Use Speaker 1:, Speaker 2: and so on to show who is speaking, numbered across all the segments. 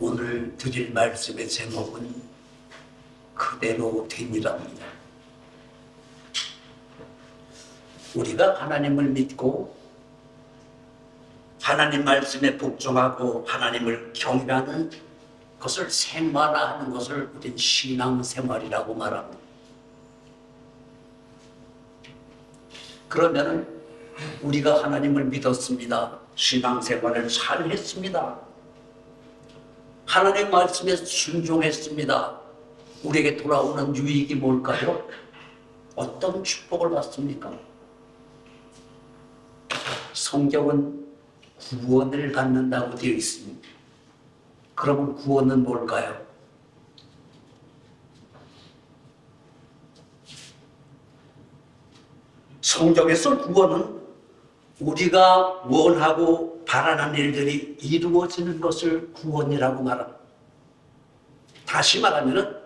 Speaker 1: 오늘 드릴 말씀의 제목은 그대로 되니랍니다. 우리가 하나님을 믿고 하나님 말씀에 복종하고 하나님을 경외하는 것을 생활화하는 것을 우린 신앙생활이라고 말합니다. 그러면 우리가 하나님을 믿었습니다. 신앙생활을 잘 했습니다. 하나님 말씀에 순종했습니다. 우리에게 돌아오는 유익이 뭘까요? 어떤 축복을 받습니까? 성경은 구원을 받는다고 되어 있습니다. 그러면 구원은 뭘까요? 성경에서 구원은 우리가 원하고 바라는 일들이 이루어지는 것을 구원이라고 말합니다. 다시 말하면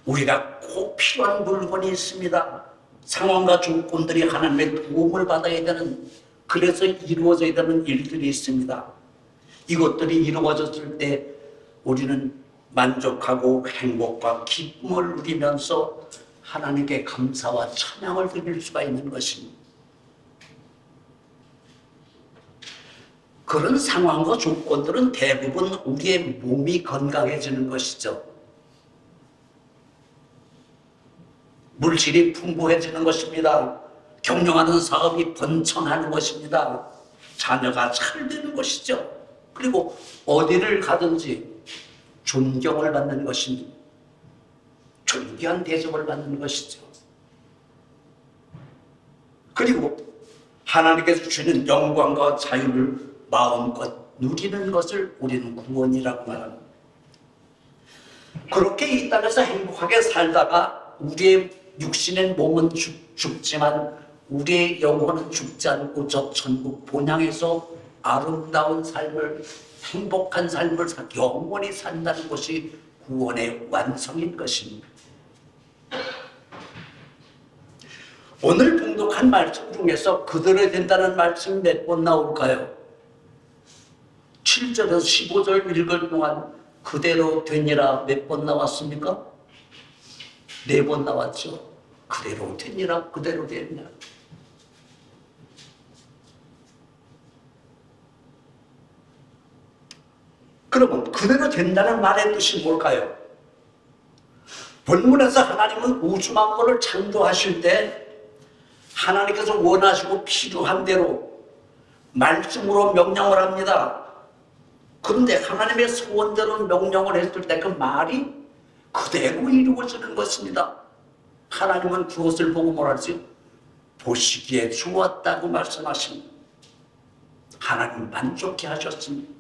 Speaker 1: 우리가 꼭 필요한 물건이 있습니다. 상황과 조건들이 하나님의 도움을 받아야 되는, 그래서 이루어져야 되는 일들이 있습니다. 이것들이 이루어졌을 때 우리는 만족하고 행복과 기쁨을 누리면서 하나님께 감사와 찬양을 드릴 수가 있는 것입니다. 그런 상황과 조건들은 대부분 우리의 몸이 건강해지는 것이죠. 물질이 풍부해지는 것입니다. 경영하는 사업이 번창하는 것입니다. 자녀가 잘 되는 것이죠. 그리고 어디를 가든지 존경을 받는 것입니다. 존귀한 대접을 받는 것이죠. 그리고 하나님께서 주시는 영광과 자유를 마음껏 누리는 것을 우리는 구원이라고 말합니다. 그렇게 이 땅에서 행복하게 살다가 우리의 육신의 몸은 죽지만 우리의 영혼은 죽지 않고 저 천국 본향에서 아름다운 삶을, 행복한 삶을 영원히 산다는 것이 구원의 완성인 것입니다. 오늘 봉독한 말씀 중에서 그대로 된다는 말씀이 몇 번 나올까요? 7절에서 15절 읽을 동안 그대로 되니라 몇 번 나왔습니까? 4번 나왔죠. 그대로 되니라, 그대로 되니라. 그러면 그대로 된다는 말의 뜻이 뭘까요? 본문에서 하나님은 우주 만물을 창조하실 때 하나님께서 원하시고 필요한 대로 말씀으로 명령을 합니다. 그런데 하나님의 소원대로 명령을 했을 때 그 말이 그대로 이루어지는 것입니다. 하나님은 그것을 보고 뭐라 하지? 보시기에 좋았다고 말씀하십니다. 하나님 만족해 하셨습니다.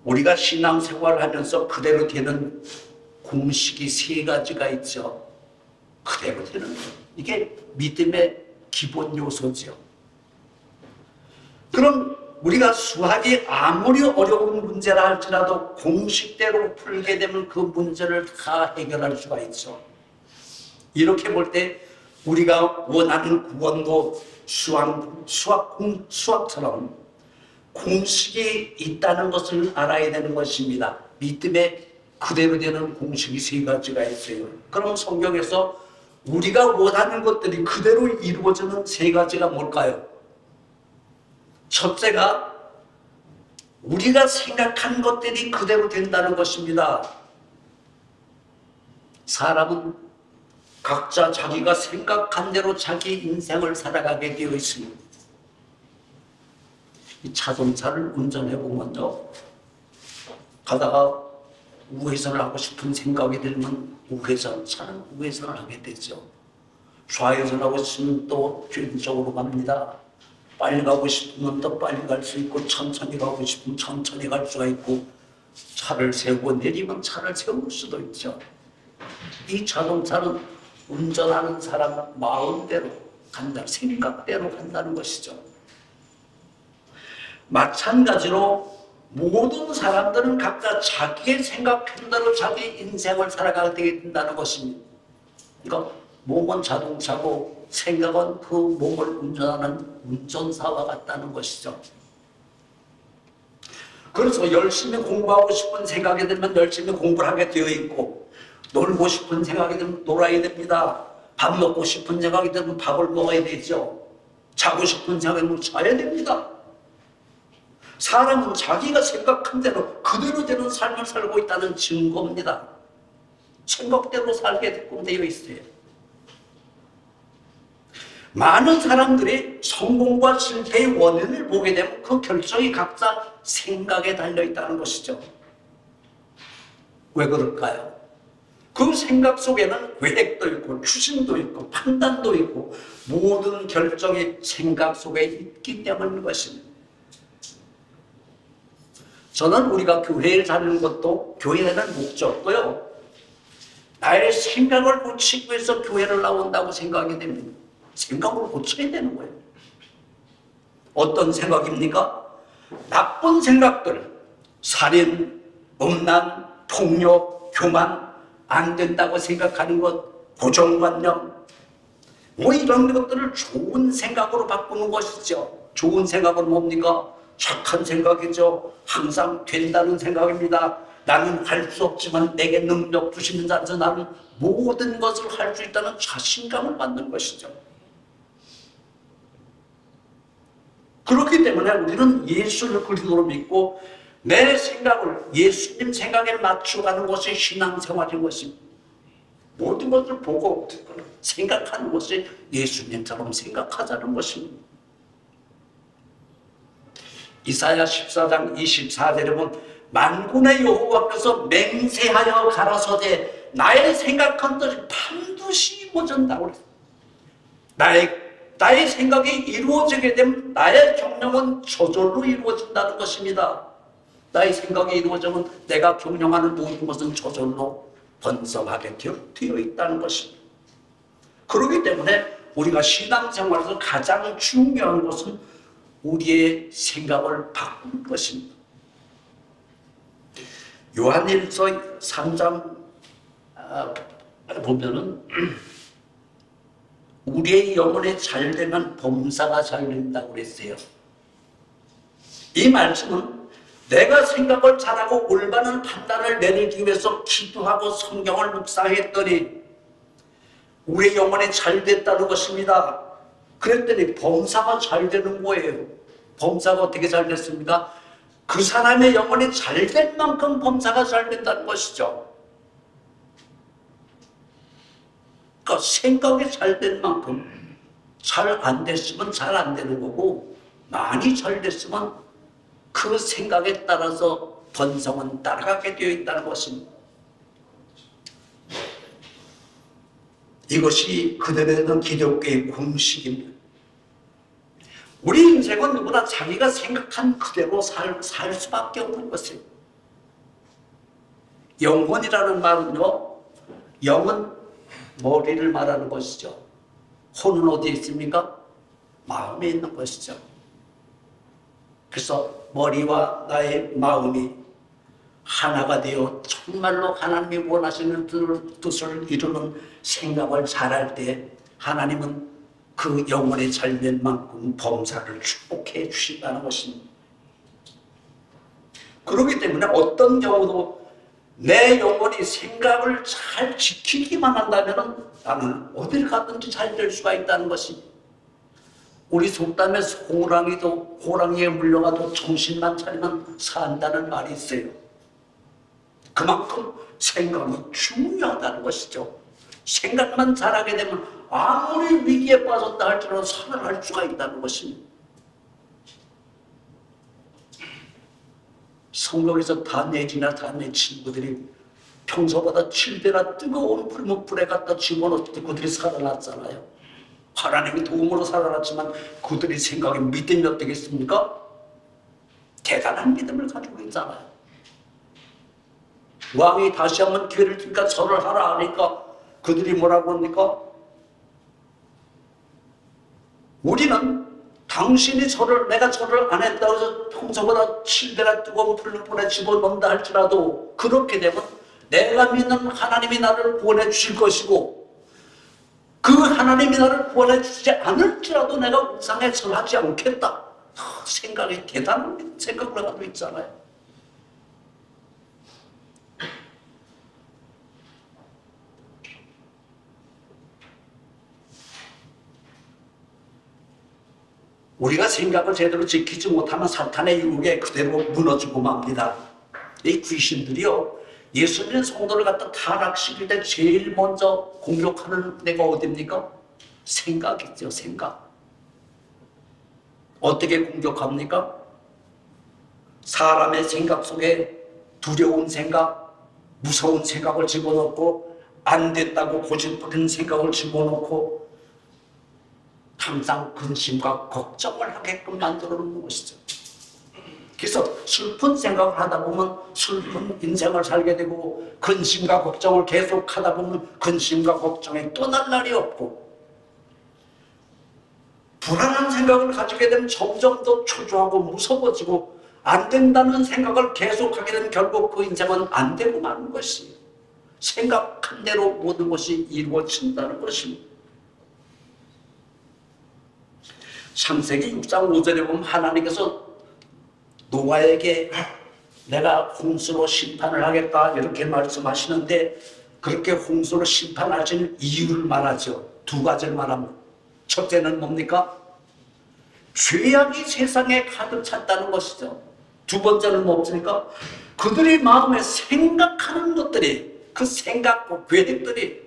Speaker 1: 우리가 신앙생활을 하면서 그대로 되는 공식이 3가지가 있죠. 그대로 되는 것. 이게 믿음의 기본 요소죠. 그럼 우리가 수학이 아무리 어려운 문제라 할지라도 공식대로 풀게 되면 그 문제를 다 해결할 수가 있죠. 이렇게 볼 때 우리가 원하는 구원도 수학처럼 공식이 있다는 것을 알아야 되는 것입니다. 믿음에 그대로 되는 공식이 3가지가 있어요. 그럼 성경에서 우리가 원하는 것들이 그대로 이루어지는 3가지가 뭘까요? 첫째가 우리가 생각한 것들이 그대로 된다는 것입니다. 사람은 각자 자기가 생각한 대로 자기 인생을 살아가게 되어 있습니다. 이 자동차를 운전해보면요, 가다가 우회전을 하고 싶은 생각이 들면 차는 우회전을 하게 되죠. 좌회전하고 싶으면 또 왼쪽으로 갑니다. 빨리 가고 싶으면 또 빨리 갈 수 있고, 천천히 가고 싶으면 천천히 갈 수가 있고, 차를 세우고 내리면 차를 세울 수도 있죠. 이 자동차는 운전하는 사람 마음대로 간다, 생각대로 간다는 것이죠. 마찬가지로 모든 사람들은 각자 자기의 생각한 대로 자기 인생을 살아가게 된다는 것입니다. 그러니까 몸은 자동차고 생각은 그 몸을 운전하는 운전사와 같다는 것이죠. 그래서 열심히 공부하고 싶은 생각이 들면 열심히 공부를 하게 되어 있고, 놀고 싶은 생각이 들면 놀아야 됩니다. 밥 먹고 싶은 생각이 들면 밥을 먹어야 되죠. 자고 싶은 생각이 들면 자야 됩니다. 사람은 자기가 생각한 대로 그대로 되는 삶을 살고 있다는 증거입니다. 생각대로 살게끔 되어 있어요. 많은 사람들이 성공과 실패의 원인을 보게 되면 그 결정이 각자 생각에 달려있다는 것이죠. 왜 그럴까요? 그 생각 속에는 계획도 있고 추진도 있고 판단도 있고 모든 결정이 생각 속에 있기 때문인 것입니다. 저는 우리가 교회를 다니는 것도 교회라는 목적도요, 나의 생각을 고치기 위해서 교회를 나온다고 생각이 됩니다. 생각을 고쳐야 되는 거예요. 어떤 생각입니까? 나쁜 생각들, 살인, 음란, 폭력, 교만, 안 된다고 생각하는 것, 고정관념, 뭐 이런 것들을 좋은 생각으로 바꾸는 것이죠. 좋은 생각은 뭡니까? 착한 생각이죠. 항상 된다는 생각입니다. 나는 할 수 없지만 내게 능력 주시는 자에서 나는 모든 것을 할 수 있다는 자신감을 받는 것이죠. 그렇기 때문에 우리는 예수를 그리스도로 믿고 내 생각을 예수님 생각에 맞춰가는 것이 신앙생활인 것입니다. 모든 것을 보고 생각하는 것이 예수님처럼 생각하자는 것입니다. 이사야 14장 24절에 보면 만군의 여호와께서 맹세하여 가라사대 나의 생각한 뜻이 반드시 이루어진다고 그랬어요. 나의 생각이 이루어지게 되면 나의 경영은 저절로 이루어진다는 것입니다. 나의 생각이 이루어지면 내가 경영하는 모든 것은 저절로 번성하게 되어 있다는 것입니다. 그렇기 때문에 우리가 신앙생활에서 가장 중요한 것은 우리의 생각을 바꾸는 것입니다. 요한일서 3장 보면은 우리의 영혼이 잘 되면 범사가 잘 된다고 그랬어요. 이 말씀은 내가 생각을 잘하고 올바른 판단을 내리기 위해서 기도하고 성경을 묵상했더니 우리의 영혼이 잘 됐다는 것입니다. 그랬더니 범사가 잘 되는 거예요. 범사가 어떻게 잘 됐습니까? 그 사람의 영혼이 잘 된 만큼 범사가 잘 된다는 것이죠. 그러니까 생각이 잘 된 만큼 잘 안 됐으면 잘 안 되는 거고 많이 잘 됐으면 그 생각에 따라서 번성은 따라가게 되어 있다는 것입니다. 이것이 그들에는 기독교의 공식입니다. 우리 인생은 누구나 자기가 생각한 그대로 살 수밖에 없는 것이에요. 영혼이라는 말은요, 영은 머리를 말하는 것이죠. 혼은 어디에 있습니까? 마음에 있는 것이죠. 그래서 머리와 나의 마음이 하나가 되어 정말로 하나님이 원하시는 뜻을 이루는 생각을 잘할 때 하나님은 그 영혼의 잘된 만큼 범사를 축복해 주신다는 것입니다. 그렇기 때문에 어떤 경우도 내 영혼이 생각을 잘 지키기만 한다면 나는 어딜 가든지 잘 될 수가 있다는 것입니다. 우리 속담에서 호랑이에 물려가도 정신만 차리면 산다는 말이 있어요. 그만큼 생각이 중요하다는 것이죠. 생각만 잘하게 되면 아무리 위기에 빠졌다 할지라도 살아날 수가 있다는 것입니다. 성경에서 다니엘이나 다니엘 친구들이 평소보다 7배나 뜨거운 불에 갖다 집어넣을 때 그들이 살아났잖아요. 하나님의 도움으로 살아났지만 그들의 생각이 믿음이 어떻겠습니까? 대단한 믿음을 가지고 있잖아요. 왕이 다시 한번 기회를 주니까 절을 하라 하니까 그들이 뭐라고 합니까? 우리는 당신이 내가 절을 안 했다고 해서 평소보다 7배나 뜨거운 불에 집어넣는다 할지라도 그렇게 되면 내가 믿는 하나님이 나를 구원해 주실 것이고 그 하나님이 나를 구원해 주지 않을지라도 내가 우상에 절하지 않겠다. 생각이 대단한 생각을 하고 있잖아요. 우리가 생각을 제대로 지키지 못하면 사탄의 유혹에 그대로 무너지고 맙니다. 이 귀신들이요, 예수님의 성도를 갖다 타락시킬 때 제일 먼저 공격하는 데가 어딥니까? 생각이죠, 생각. 어떻게 공격합니까? 사람의 생각 속에 두려운 생각, 무서운 생각을 집어넣고 안 됐다고 고집부리는 생각을 집어넣고 항상 근심과 걱정을 하게끔 만들어 놓는 것이죠. 그래서 슬픈 생각을 하다 보면 슬픈 인생을 살게 되고, 근심과 걱정을 계속 하다 보면 근심과 걱정에 떠날 날이 없고, 불안한 생각을 가지게 되면 점점 더 초조하고 무서워지고, 안 된다는 생각을 계속하게 되면 결국 그 인생은 안 되고 마는 것이에요. 생각한 대로 모든 것이 이루어진다는 것입니다. 창세기 6장 5절에 보면 하나님께서 노아에게 내가 홍수로 심판을 하겠다 이렇게 말씀하시는데, 그렇게 홍수로 심판하시는 이유를 말하죠. 두 가지를 말합니다. 첫째는 뭡니까? 죄악이 세상에 가득 찼다는 것이죠. 두 번째는 뭡니까? 그들의 마음에 생각하는 것들이, 그 생각과 계획들이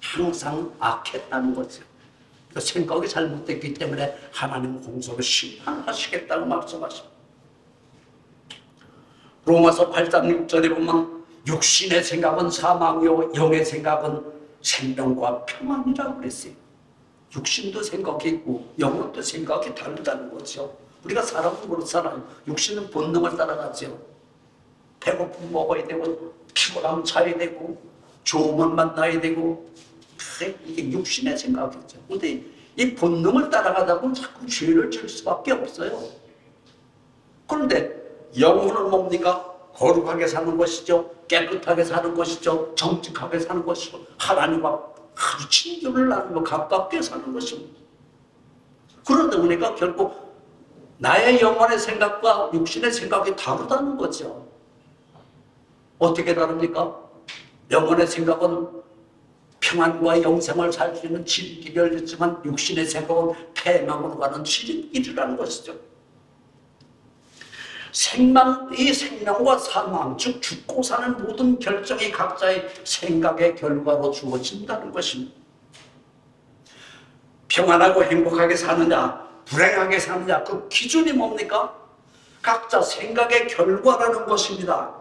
Speaker 1: 항상 악했다는 거죠. 생각이 잘못됐기 때문에 하나님 홍수로 심판하시겠다고 말씀하십니다. 로마서 8장 6절에 보면 육신의 생각은 사망이요 영의 생각은 생명과 평안이라고 그랬어요. 육신도 생각이 있고 영혼도 생각이 다르다는 거죠. 우리가 사람은 그렇잖아요. 육신은 본능을 따라가죠. 배고프면 먹어야 되고, 피곤하면 자야 되고, 좋으면 만나야 되고, 이게 육신의 생각이죠. 그런데 이 본능을 따라가다 보면 자꾸 죄를 질 수밖에 없어요. 그런데 영혼은 뭡니까? 거룩하게 사는 것이죠. 깨끗하게 사는 것이죠. 정직하게 사는 것이고, 하나님과 아주 친교를 나누며 가깝게 사는 것입니다. 그런데 우리가 결국 나의 영혼의 생각과 육신의 생각이 다르다는 거죠. 어떻게 다릅니까? 영혼의 생각은 평안과 영생을 살 수 있는 지름길이 열렸지만, 육신의 생각은 패망으로 가는 지름길이라는 것이죠. 이 생명과 사망, 즉 죽고 사는 모든 결정이 각자의 생각의 결과로 주어진다는 것입니다. 평안하고 행복하게 사느냐, 불행하게 사느냐, 그 기준이 뭡니까? 각자 생각의 결과라는 것입니다.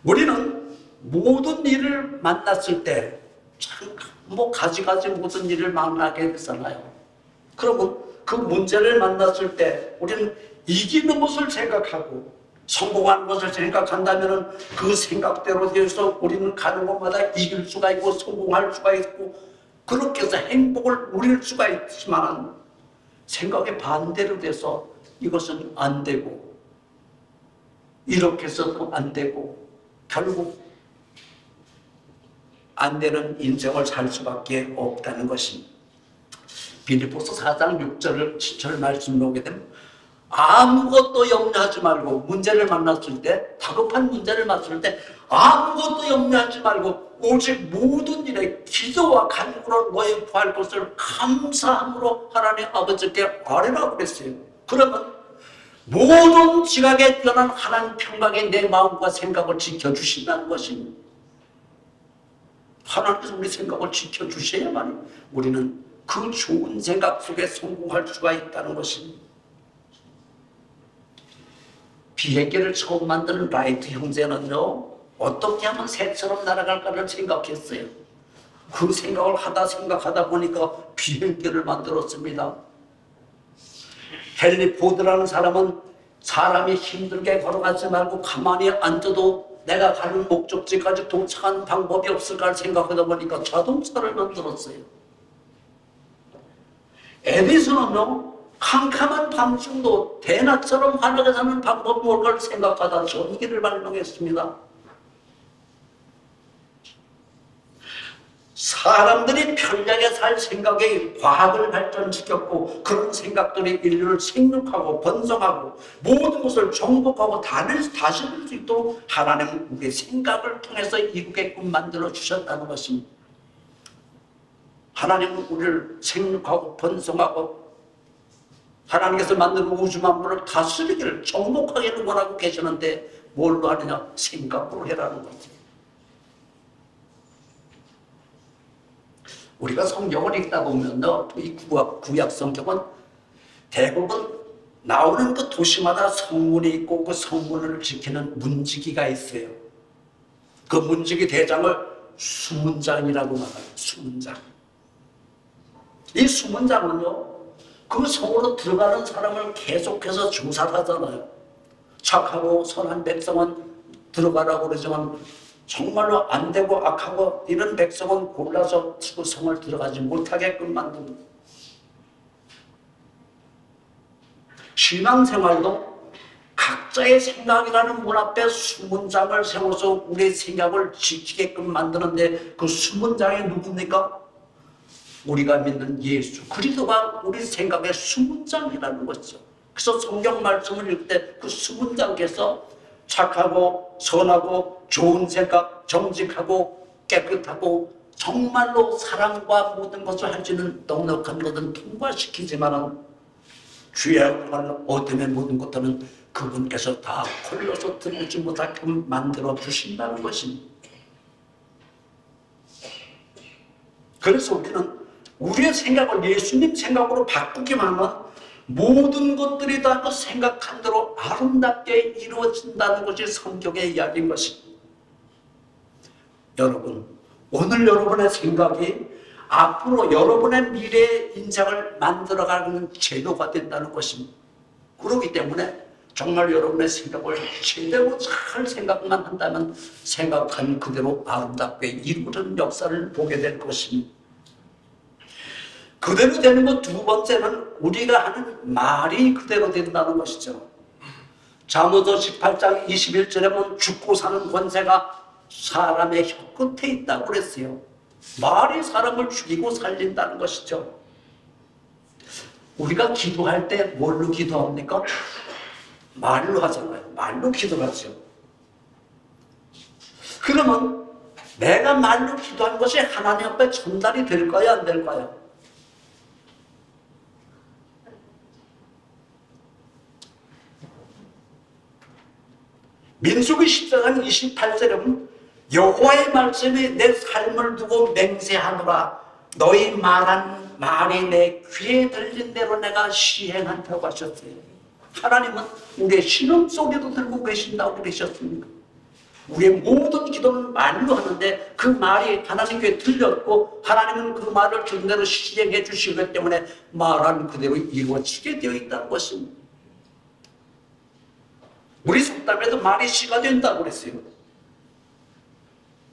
Speaker 1: 우리는 모든 일을 만났을 때 참 가지가지 모든 일을 만나게 되잖아요. 그러면 그 문제를 만났을 때 우리는 이기는 것을 생각하고 성공하는 것을 생각한다면 그 생각대로 되어서 우리는 가는 곳마다 이길 수가 있고 성공할 수가 있고, 그렇게 해서 행복을 누릴 수가 있지만, 생각의 반대로 돼서 이것은 안 되고 이렇게 해서도 안 되고 결국 안 되는 인생을 살 수밖에 없다는 것입니다. 빌립보서 4장 6절 7절 말씀을 보게 되면, 아무것도 염려하지 말고, 문제를 만났을 때, 다급한 문제를 만났을 때 아무것도 염려하지 말고 오직 모든 일에 기도와 간구로 너희 구할 것을 감사함으로 하나님 아버지께 아뢰라고 그랬어요. 그러면 모든 지각에 뛰어난 하나님 평강이 내 마음과 생각을 지켜주신다는 것입니다. 하나님께서 우리 생각을 지켜주셔야만 우리는 그 좋은 생각 속에 성공할 수가 있다는 것입니다. 비행기를 처음 만드는 라이트 형제는요, 어떻게 하면 새처럼 날아갈까를 생각했어요. 그 생각을 생각하다 보니까 비행기를 만들었습니다. 헨리 포드라는 사람은 사람이 힘들게 걸어가지 말고 가만히 앉아도 내가 가는 목적지까지 도착하는 방법이 없을까 생각하다 보니까 자동차를 만들었어요. 에디슨은요, 캄캄한 밤중도 대낮처럼 환하게 사는 방법이 뭘까를 생각하다 전기를 발명했습니다. 사람들이 편리하게 살 생각에 과학을 발전시켰고 그런 생각들이 인류를 생육하고 번성하고 모든 것을 정복하고 다스릴 수 있도록 하나님은 우리의 생각을 통해서 이루게끔 만들어 주셨다는 것입니다. 하나님은 우리를 생육하고 번성하고 하나님께서 만든 우주 만물을 다스리기를 정복하기를 원하고 계시는데 뭘로 하느냐? 생각으로 해라는 거지. 우리가 성경을 읽다 보면요, 이 구약 성경은 대부분 나오는 그 도시마다 성문이 있고 그 성문을 지키는 문지기가 있어요. 그 문지기 대장을 수문장이라고 말해요. 수문장. 이 수문장은요, 그 성으로 들어가는 사람을 계속해서 조사를 하잖아요. 착하고 선한 백성은 들어가라고 그러지만 정말로 안 되고 악하고 이런 백성은 골라서 그 성을 들어가지 못하게끔 만듭니다. 신앙생활도 각자의 생각이라는 문 앞에 수문장을 세워서 우리의 생각을 지키게끔 만드는데 그 수문장이 누굽니까? 우리가 믿는 예수 그리스도가 우리 생각의 수문장이라는 것이죠. 그래서 성경 말씀을 읽을 때 그 수문장께서 착하고 선하고 좋은 생각, 정직하고 깨끗하고 정말로 사랑과 모든 것을 할 수 있는 넉넉한 것은 통과시키지만은 죄악과 어둠의 모든 것들은 그분께서 다 걸러서 들어오지 못하게끔 만들어 주신다는 것입니다. 그래서 우리는 우리의 생각을 예수님 생각으로 바꾸기만 하면 모든 것들이 다 그 생각한 대로 아름답게 이루어진다는 것이 성경의 이야기인 것입니다. 여러분, 오늘 여러분의 생각이 앞으로 여러분의 미래의 인생을 만들어가는 재료가 된다는 것입니다. 그렇기 때문에 정말 여러분의 생각을 제대로 잘 생각만 한다면 생각한 그대로 아름답게 이루어지는 역사를 보게 될 것입니다. 그대로 되는 것 두 번째는 우리가 하는 말이 그대로 된다는 것이죠. 잠언서 18장 21절에 보면 죽고 사는 권세가 사람의 혀끝에 있다고 그랬어요. 말이 사람을 죽이고 살린다는 것이죠. 우리가 기도할 때 뭘로 기도합니까? 말로 하잖아요. 말로 기도하죠. 그러면 내가 말로 기도한 것이 하나님 앞에 전달이 될까요? 안 될까요? 민수기 14장 28절에 보면 여호와의 말씀이 내 삶을 두고 맹세하노라. 너희 말한 말이 내 귀에 들린 대로 내가 시행한다고 하셨어요. 하나님은 우리의 신음소리도 들고 계신다고 그러셨습니다. 우리의 모든 기도는 말로 하는데 그 말이 하나님 귀에 들렸고 하나님은 그 말을 그대로 시행해 주시기 때문에 말한 그대로 이루어지게 되어 있다는 것입니다. 우리 속담에도 말이 씨가 된다고 그랬어요.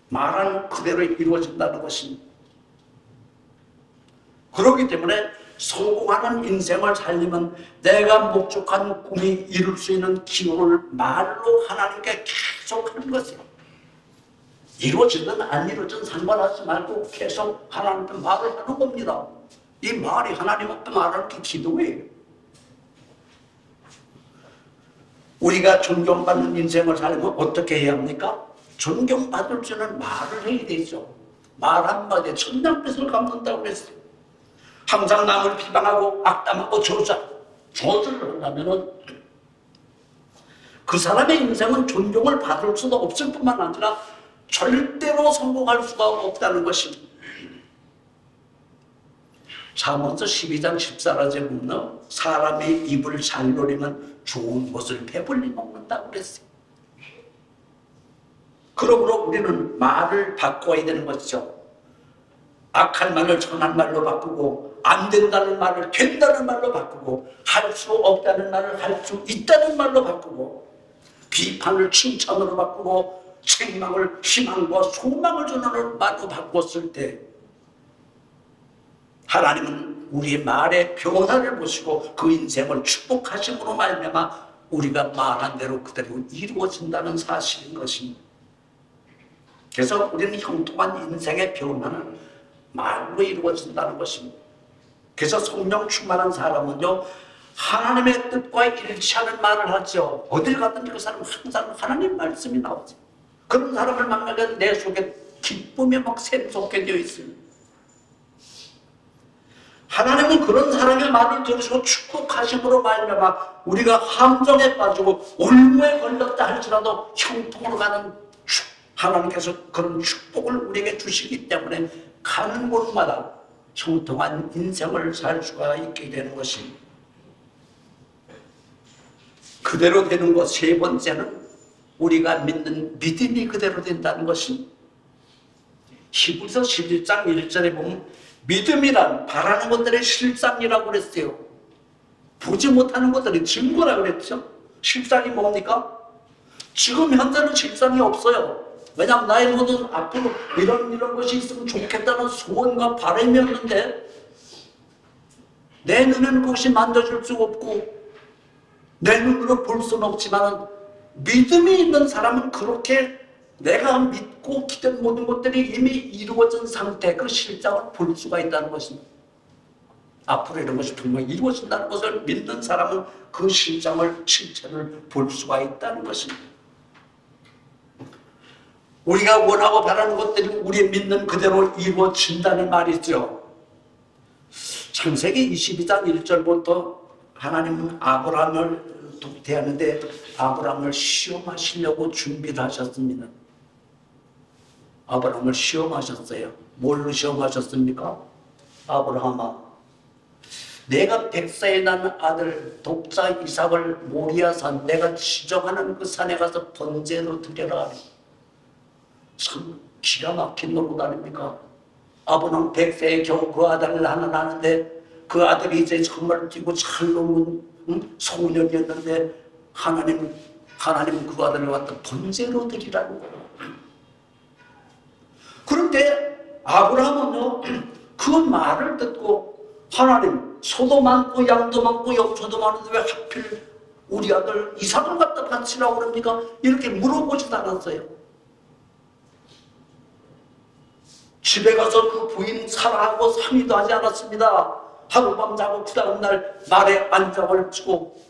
Speaker 1: 말은 그대로 이루어진다는 것입니다. 그렇기 때문에 성공하는 인생을 살려면 내가 목적한 꿈이 이룰 수 있는 기호를 말로 하나님께 계속 하는 것이에요. 이루어지든 안 이루어지든 상관하지 말고 계속 하나님께 말을 하는 겁니다. 이 말이 하나님 앞에 말하는 게 기도예요. 우리가 존경받는 인생을 살려면 어떻게 해야 합니까? 존경받을 줄은 말을 해야 되죠. 말 한마디에 천냥빚을 갚는다고 그랬어요. 항상 남을 비방하고 악담하고 저주를 하면은 그 사람의 인생은 존경을 받을 수도 없을 뿐만 아니라 절대로 성공할 수가 없다는 것입니다. 잠언서 12장 14절에 보면 사람이 입을 잘 노리면 좋은 것을 배불리 먹는다고 그랬어요. 그러므로 우리는 말을 바꿔야 되는 것이죠. 악한 말을 선한 말로 바꾸고 안 된다는 말을 된다는 말로 바꾸고 할 수 없다는 말을 할 수 있다는 말로 바꾸고 비판을 칭찬으로 바꾸고 책망을 희망과 소망을 주는 말로 바꿨을 때 하나님은 우리의 말의 변화를 보시고 그 인생을 축복하심으로 말미암아 우리가 말한 대로 그대로 이루어진다는 사실인 것입니다. 그래서 우리는 형통한 인생의 변화는 말로 이루어진다는 것입니다. 그래서 성령 충만한 사람은요, 하나님의 뜻과 일치하는 말을 하죠. 어딜 가든지 그 사람은 항상 하나님 말씀이 나오죠. 그런 사람을 만나면 내 속에 기쁨이 막 샘솟게 되어 있습니다. 하나님은 그런 사람의 말을 들으시고 축복하심으로 말미암아 우리가 함정에 빠지고 올무에 걸렸다 할지라도 형통으로 가는 하나님께서 그런 축복을 우리에게 주시기 때문에 가는 곳마다 형통한 인생을 살 수가 있게 되는 것입니다. 그대로 되는 것 세 번째는 우리가 믿는 믿음이 그대로 된다는 것입니다. 히브리서 11장 1절에 보면 믿음이란 바라는 것들의 실상이라고 그랬어요. 보지 못하는 것들이 증거라고 그랬죠. 실상이 뭡니까? 지금 현재는 실상이 없어요. 왜냐하면 나의 모든 앞으로 이런 것이 있으면 좋겠다는 소원과 바람이었는데 내 눈에는 그것이 만져질 수 없고 내 눈으로 볼 수는 없지만 믿음이 있는 사람은 그렇게 내가 믿고 기댄 모든 것들이 이미 이루어진 상태, 그 실상을 볼 수가 있다는 것입니다. 앞으로 이런 것이 분명히 이루어진다는 것을 믿는 사람은 그 실상을, 실체를 볼 수가 있다는 것입니다. 우리가 원하고 바라는 것들이 우리 믿는 그대로 이루어진다는 말이죠. 창세기 22장 1절부터 하나님은 아브라함을 대하는데 아브라함을 시험하시려고 준비를 하셨습니다. 아브라함을 시험하셨어요. 뭘로 시험하셨습니까? 아브라함아, 내가 백세에 난 아들 독자 이삭을 모리아산 내가 지정하는 그 산에 가서 번제로 드려라. 참 기가 막힌 노릇 아닙니까? 아브라함 백세에 겨우 그 아들을 하나 낳았는데 그 아들이 이제 정말 뛰고 잘 노는 소년이었는데 하나님은 그 아들을 갖다 번제로 드리라는 거예요. 그런데 아브라함은요, 그 말을 듣고 하나님, 소도 많고 양도 많고 염소도 많은데 왜 하필 우리 아들 이삭을 갖다 바치라고 그럽니까? 이렇게 물어보지도 않았어요. 집에 가서 그 부인 사랑하고 상의도 하지 않았습니다. 하룻밤 자고 그 다음날 말에 안장을 치고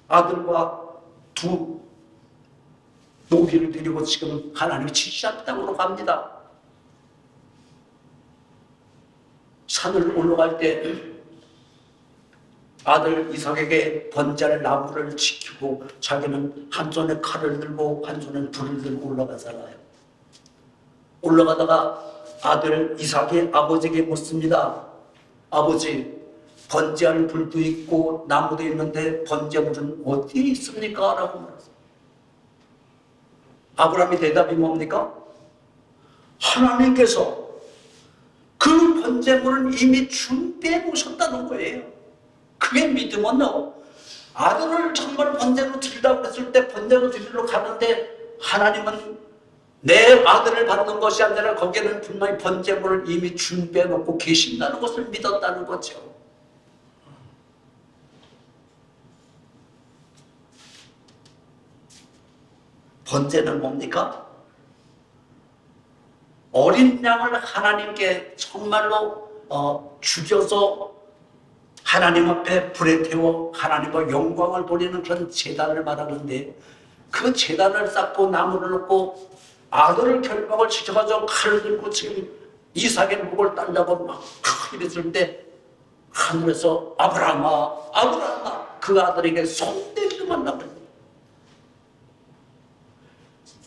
Speaker 1: 아들과 두 노비를 데리고 지금 하나님이 지시한 땅으로 갑니다. 산을 올라갈 때 아들 이삭에게 번제할 나무를 지키고 자기는 한 손에 칼을 들고 한 손에 불을 들고 올라가잖아요. 올라가다가 아들 이삭이 아버지에게 묻습니다. 아버지, 번제할 불도 있고 나무도 있는데 번제물은 어디에 있습니까? 라고 말했어요. 아브라함의 대답이 뭡니까? 하나님께서 그 번제물은 이미 준비해 놓으셨다는 거예요. 그게 믿음은요, 아들을 정말 번제로 드리라고 했을 때 번제로 드리러 가는데 하나님은 내 아들을 받는 것이 아니라 거기에는 분명히 번제물을 이미 준비해 놓고 계신다는 것을 믿었다는 거죠. 번제는 뭡니까? 어린 양을 하나님께 정말로 죽여서 하나님 앞에 불에 태워 하나님과 영광을 돌리는 그런 제단을 말하는데, 그 제단을 쌓고 나무를 놓고 아들을 결박을 시켜가지고 칼을 들고 지금 이삭의 목을 따려고 막 이랬을 때 하늘에서 아브라함아, 아브라함아, 그 아들에게 손대기만 나버립니다.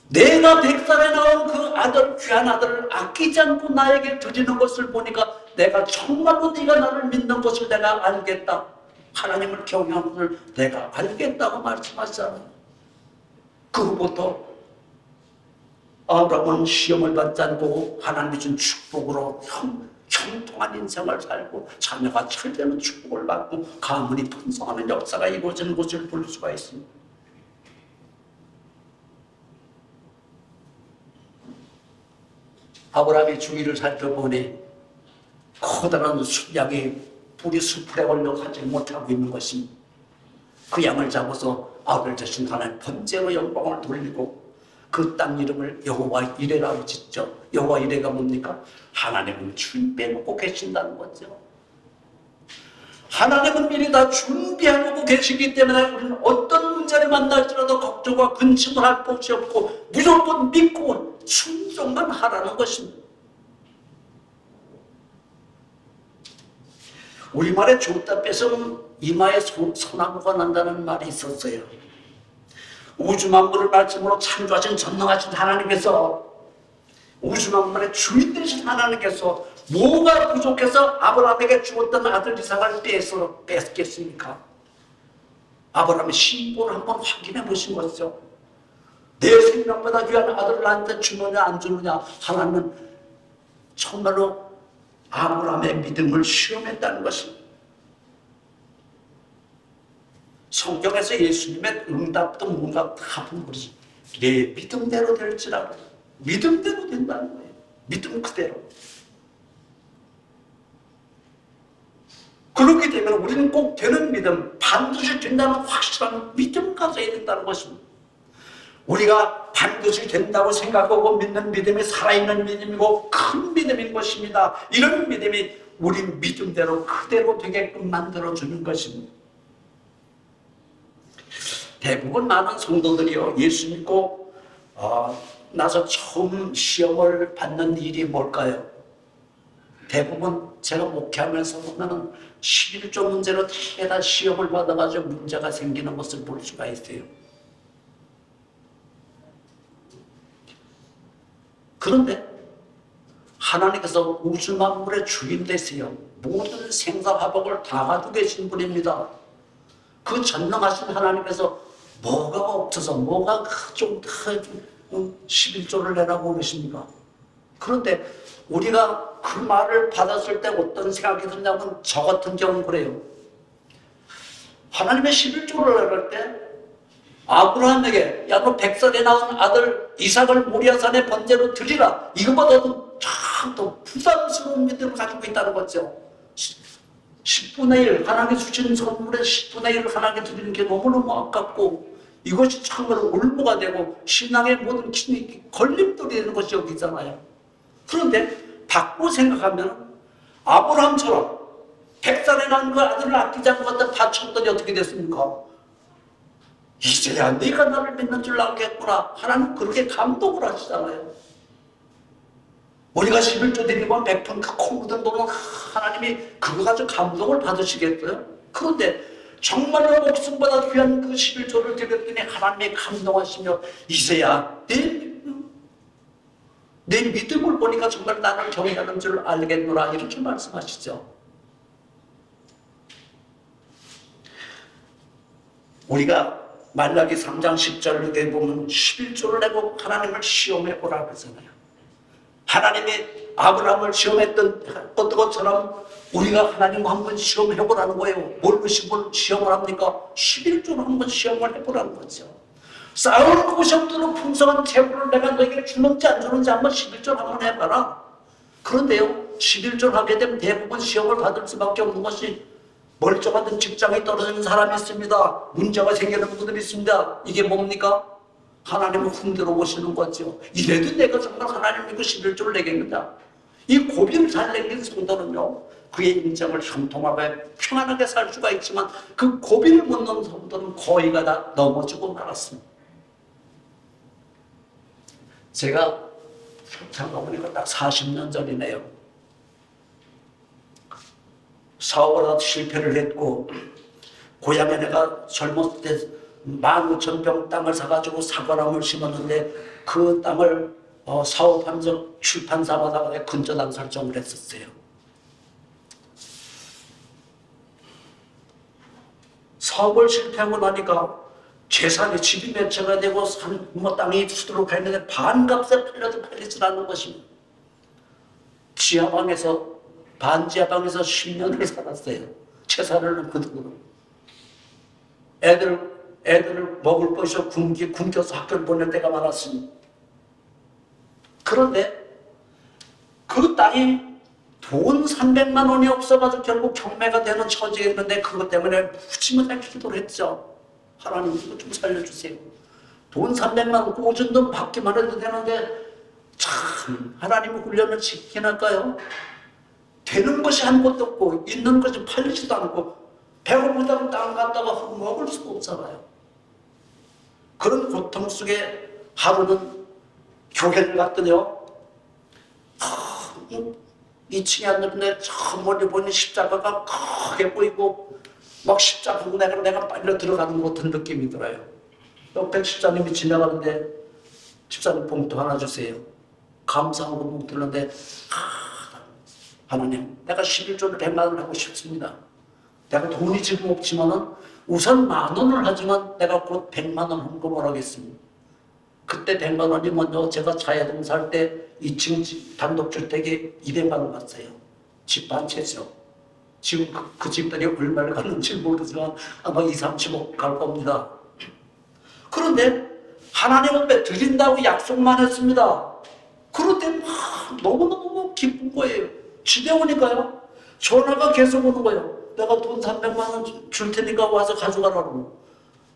Speaker 1: 내가 100살에 낳은 그 아들, 귀한 아들을 아끼지 않고 나에게 드리는 것을 보니까 내가 정말로 네가 나를 믿는 것을 내가 알겠다. 하나님을 경외하는 것을 내가 알겠다고 말씀하시잖아요. 그 후부터 아브라함은 시험을 받지 않고 하나님이 준 축복으로 형통한 인생을 살고 자녀가 철되는 축복을 받고 가문이 풍성하는 역사가 이루어지는 것을 볼 수가 있습니다. 아브라함의 주위를 살펴보니 커다란 양이 뿌리 수풀에 걸려 가지 못하고 있는 것입니다. 그 양을 잡아서 아들 대신 하나님 번제로 영광을 돌리고 그 땅 이름을 여호와 이레라고 짓죠. 여호와 이레가 뭡니까? 하나님은 준비해놓고 계신다는 거죠. 하나님은 미리 다 준비해놓고 계시기 때문에 우리는 어떤 문제를 만날지라도 걱정과 근심을 할 것이 없고 무조건 믿고 순종만 하라는 것입니다. 우리말에 줬다 뺏으면 이마에 소나무가 난다는 말이 있었어요. 우주만물을 말씀으로 창조하신 전능하신 하나님께서, 우주만물의 주인 되신 하나님께서 뭐가 부족해서 아브라함에게 주었던 아들 이삭을 뺏겠습니까? 아브라함의 신분을 한번 확인해 보신 거죠. 내 생명보다 귀한 아들을 나한테 주느냐 안 주느냐, 하나님은 정말로 아브라함의 믿음을 시험했다는 것입니다. 성경에서 예수님의 응답도 뭔가 다 부르지. 내 믿음대로 될지라도, 믿음대로 된다는 거예요. 믿음 그대로. 그렇기 때문에 우리는 꼭 되는 믿음, 반드시 된다는 확실한 믿음 가져야 된다는 것입니다. 우리가 반드시 된다고 생각하고 믿는 믿음이 살아있는 믿음이고 큰 믿음인 것입니다. 이런 믿음이 우리 믿음대로 그대로 되게끔 만들어주는 것입니다. 대부분 많은 성도들이요, 예수 믿고 나서 처음 시험을 받는 일이 뭘까요? 대부분 제가 목회하면서 보면은 11조 문제로 대다 시험을 받아가지고 문제가 생기는 것을 볼 수가 있어요. 그런데 하나님께서 우주 만물의 주인 되세요. 모든 생사화복을 다 가지고 계신 분입니다. 그 전능하신 하나님께서 뭐가 없어서 뭐가 좀 11조를 내라고 그러십니까? 그런데 우리가 그 말을 받았을 때 어떤 생각이 드냐면 저 같은 경우는 그래요. 하나님의 11조를 내릴 때 아브라함에게 야 너 100살에 낳은 아들 이삭을 모리아산의 번제로 드리라. 이거보다도 참 더 부담스러운 믿음을 가지고 있다는 거죠. 10분의 1 하나님께 주신 선물의 10분의 1을 하나님께 드리는 게 너무너무 아깝고 이것이 참으로 올무가 되고 신앙의 모든 걸림돌이 되는 것이 여기 있잖아요. 그런데 바꾸고 생각하면 아브라함처럼 100살에 낳은 그 아들을 아끼지 않고 갖다 바쳤더니 어떻게 됐습니까? 이제야 네가 나를 믿는 줄 알겠구나. 하나님 그렇게 감동을 하시잖아요. 우리가 11조 드리면 100푼 그 코 묻은 돈은 하나님이 그거 가지고 감동을 받으시겠어요? 그런데 정말로 목숨보다 귀한 그 11조를 드렸더니 하나님이 감동하시며 이제야 내 믿음을 보니까 정말 나를 경외하는 줄 알겠노라 이렇게 말씀하시죠. 우리가 말라기 3장 10절에 보면 11조를 내고 하나님을 시험해 보라 그러잖아요. 하나님이 아브라함을 시험했던 것처럼 우리가 하나님과 한번 시험해 보라는 거예요. 뭘로 시험을 합니까? 11조로 한번 시험을 해보라는 거죠. 싸울 곳이 없도록 풍성한 재물을 내가 너에게 주는지 안 주는지 한번 11조를 한번 해봐라. 그런데요, 11조를 하게 되면 대부분 시험을 받을 수밖에 없는 것이 멀쩡하던 직장이 떨어지는 사람이 있습니다. 문제가 생기는 분들이 있습니다. 이게 뭡니까? 하나님을 흔들어 보시는 거죠. 이래도 내가 정말 하나님 믿고 11조를 내겠느냐. 이 고비를 잘 내긴 성도는요, 그의 인생을 형통하게 평안하게 살 수가 있지만 그 고비를 못 넘는 성도는 거의가 다 넘어지고 말았습니다. 제가 생각해보니까 딱 40년 전이네요. 사업을 하다 실패를 했고 고향에 내가 젊었을 때 15,000평 땅을 사가지고 사과나무를 심었는데 그 땅을 사업하면서 출판사마다 근저당 설정을 했었어요. 사업을 실패하고 나니까 재산이 집이 몇 채가 되고 땅이 수두룩 했는데 반값에 팔려도 팔리지 않는 것입니다. 지하방에서 반지하방에서 10년을 살았어요. 재산을 넣고 애들을 먹을 것이 굶겨서 학교를 보낼 때가 많았습니다. 그런데 그 땅이 돈 300만 원이 없어가지고 결국 경매가 되는 처지에 있는데 그것 때문에 무지무지하게 기도를 했죠. 하나님 이거 좀 살려주세요. 돈 300만 원 꽂은 돈 받기만 해도 되는데 참 하나님의 훈련을 시키긴 할까요? 되는 것이 아무것도 없고 있는 것이 팔리지도 않고 배고프다고 땅 갔다가 먹을 수도 없잖아요. 그런 고통 속에 하루는 교회를 갔더니요, 2층에 앉는데 저 멀리 보니 십자가가 크게 보이고 막 십자가고 내가 빨려 들어가는 것 같은 느낌이 들어요. 옆에 집사님이 지나가는데 집사님 봉투 하나 주세요. 감사한 거 봉투 들었는데 하나님, 내가 11조를 100만 원을 하고 싶습니다. 내가 돈이 지금 없지만은 우선 10,000원을 하지만 내가 곧 100만 원 헌금을 하겠습니다. 그때 100만 원이 먼저 제가 자야동 살 때 2층 단독주택에 200만 원 갔어요. 집 한 채죠. 지금 그 집들이 얼마를 갔는지 모르지만 아마 2, 30억 갈 겁니다. 그런데 하나님 앞에 드린다고 약속만 했습니다. 그런데 너무너무 기쁜 거예요. 집에 오니까요, 전화가 계속 오는 거예요. 내가 돈 300만 원 줄 테니까 와서 가져가라고.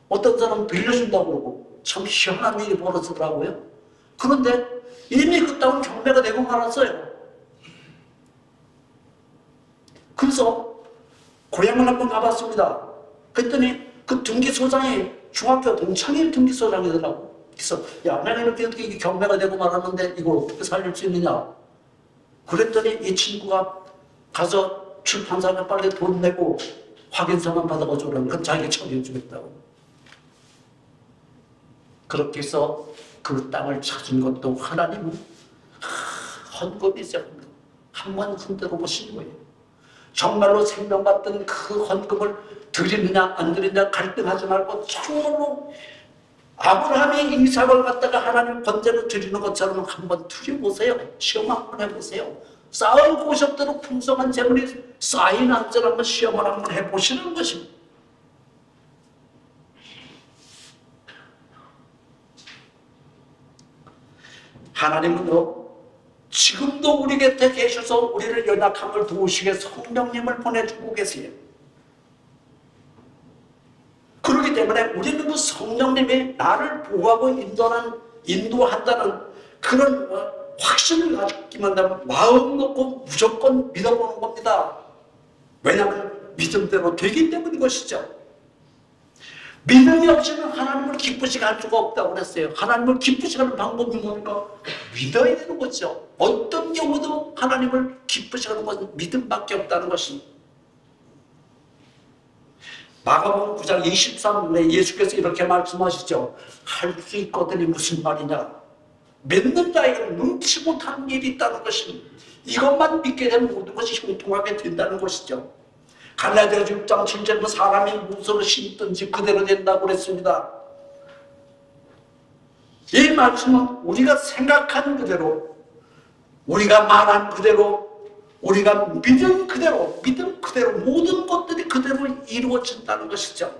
Speaker 1: 어떤 사람은 빌려준다고 그러고. 참 희한한 일이 벌어지더라고요. 그런데 이미 그 땅은 경매가 되고 말았어요. 그래서 고향을 한번 가봤습니다. 그랬더니 그 등기소장이 중학교 동창회 등기소장이더라고. 그래서 야, 내가 이렇게 경매가 되고 말았는데 이걸 어떻게 살릴 수 있느냐. 그랬더니 이 친구가 가서 출판사에 빨리 돈 내고 확인서만 받아가지고 그럼 자기가 처리해 주겠다고. 그렇게 해서 그 땅을 찾은 것도 하나님은 헌금이죠. 한번 흔들어 보신 거예요. 정말로 생명받던 그 헌금을 드리느냐 안 드리느냐 갈등하지 말고 정말로 아브라함이 이삭을 갖다가 하나님 번제로 드리는 것처럼 한번 드려보세요. 시험 한번 해보세요. 쌓을 곳이 없도록 풍성한 재물이 쌓인 한절 한번 시험을 한번 해보시는 것입니다. 하나님은요, 지금도 우리 곁에 계셔서 우리를 연약함을 도우시게 성령님을 보내주고 계세요. 그렇기 때문에 우리는 그 성령님이 나를 보호하고 인도한다는 그런 확신을 가지기만 하면 마음 놓고 무조건 믿어보는 겁니다. 왜냐하면 믿음대로 되기 때문인 것이죠. 믿음이 없이는 하나님을 기쁘시게 할 수가 없다고 그랬어요. 하나님을 기쁘시게 하는 방법이 뭡니까? 믿어야 되는 거죠. 어떤 경우도 하나님을 기쁘시게 하는 것은 믿음밖에 없다는 것입니다. 마가복음 9장 23절에 예수께서 이렇게 말씀하시죠. 할 수 있거든이 무슨 말이냐. 믿는 자에게는 능치 못한 일이 있다는 것입니다. 이것만 믿게 되면 모든 것이 형통하게 된다는 것이죠. 갈라디아서 6장 7절에 사람이 무엇으로 심든지 그대로 된다고 그랬습니다. 이 말씀은 우리가 생각한 그대로, 우리가 말한 그대로, 우리가 믿은 그대로 모든 것들이 그대로 이루어진다는 것이죠.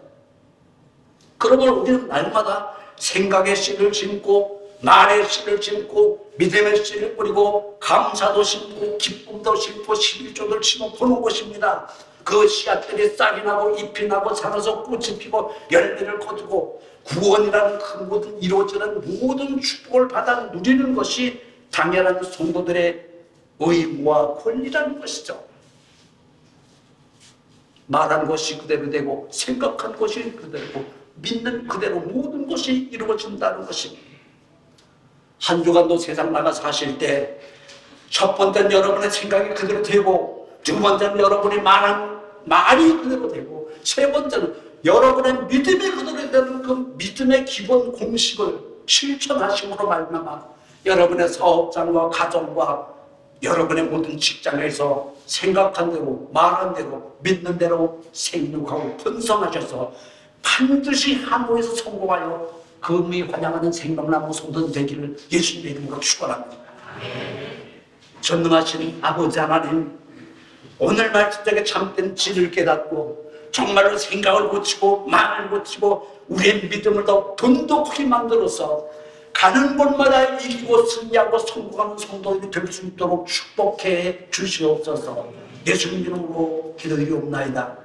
Speaker 1: 그러면 우리는 날마다 생각의 씨를 심고 말의 씨를 심고 믿음의 씨를 뿌리고 감사도 심고 기쁨도 심고 11조를 심어 보는 것입니다. 그 씨앗들이 싹이 나고 잎이 나고 자라서 꽃이 피고 열매를 거두고 구원이라는 그 모든 이루어지는 모든 축복을 받아 누리는 것이 당연한 성도들의 의무와 권리라는 것이죠. 말한 것이 그대로 되고 생각한 것이 그대로 되고 믿는 그대로 모든 것이 이루어진다는 것입니다. 한 주간도 세상 나가 사실 때 첫 번째는 여러분의 생각이 그대로 되고 두 번째는 여러분이 말한 말이 그대로 되고 세 번째는 여러분의 믿음이 그대로 되는 그 믿음의 기본 공식을 실천하심으로 말미암아 여러분의 사업장과 가정과 여러분의 모든 직장에서 생각한 대로 말한 대로 믿는 대로 생육하고 번성하셔서 반드시 한국에서 성공하여 금이 환영하는 생명나무 성도 되기를 예수님의 이름으로 축원합니다. 전능하신 아버지 하나님, 오늘 말씀에 참된 진을 깨닫고 정말로 생각을 고치고 말을 고치고 우리의 믿음을 더 돈독하게 만들어서 가는 곳마다 이기고 승리하고 성공하는 성도들이 될 수 있도록 축복해 주시옵소서. 예수님 이름으로 기도드리옵나이다.